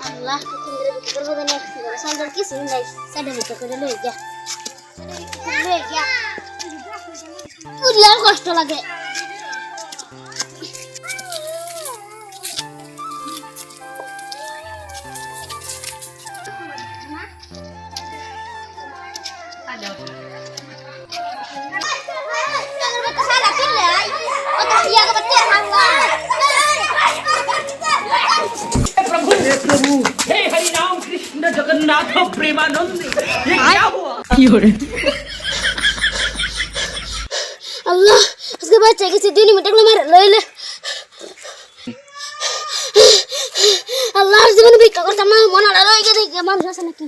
আল্লাহ তোমরা কি করবে না সন্ধ্যার কিছু নাই সাইডে ভিতর করে লই যা লই যা পুরো কষ্ট লাগে प्रभु हे हरि राम कृष्ण जगन्नाथ प्रेमानंद ये क्या हुआ अल्लाह उसके बाद चाहिए किसी दिन मिटक मार ले ले अल्लाह जीवन भी कवर तमाम मन आला लगे देख मान रहा है कि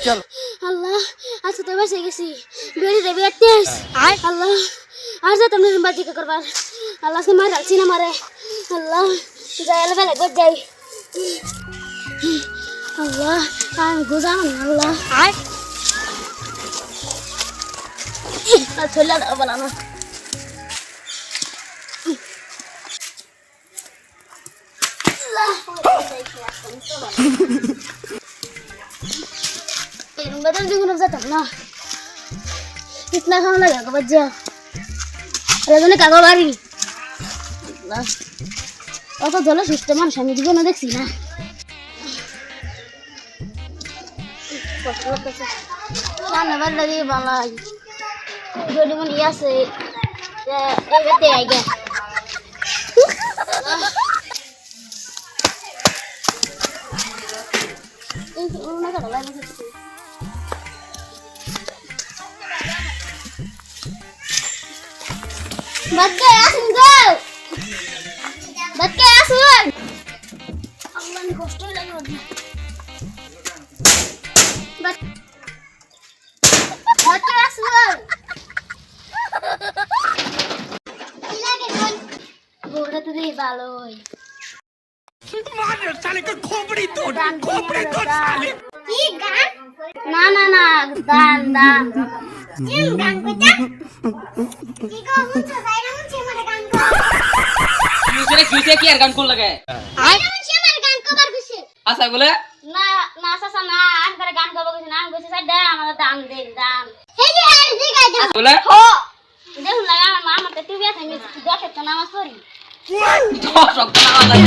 चलो अल्लाह आज तो बस गई बेड़ी रे बेटे अल्लाह आज तो तुमने बाती का करवा अल्लाह से मार अलसी ना मारे अल्लाह जायल वाले गट जाई अल्लाह काम गुजाम अल्लाह छोला बनाना बदल दुगुना जाता ना इतना काम लगा का बच्चा अरे तूने कागो बारी অত জলে সুস্থ মানুষ আমি জীবনে দেখছি না রান্না বান্না দিয়ে বালাই যদি মনে আছে এই বেতে আইগা Bakke asun go. Bakke asun. Allah ni kosto lagi lagi. Bakke asun. Ilage kon. Bora tu dei baloi. मार साले का खोपड़ी तोड़ साले Ki gan? Na dan. Jin gan ko ta? Ki ko huncho sai na huncho mare gan ko. কিসে কি আর গান কোন লাগে Ai na huncho mare gan ko bar gise. আচ্ছা বলে না সাসা না আন করে গান গাবো গেছে না আন গেছে সাইডা আমার দাম দে দাম হে যে আর জি গাই দাও বলে হো দেখুন লাগা আমার মা আমাকে টিভি আছে আমি 10 একটা নামাজ পড়ি তো সব নামাজ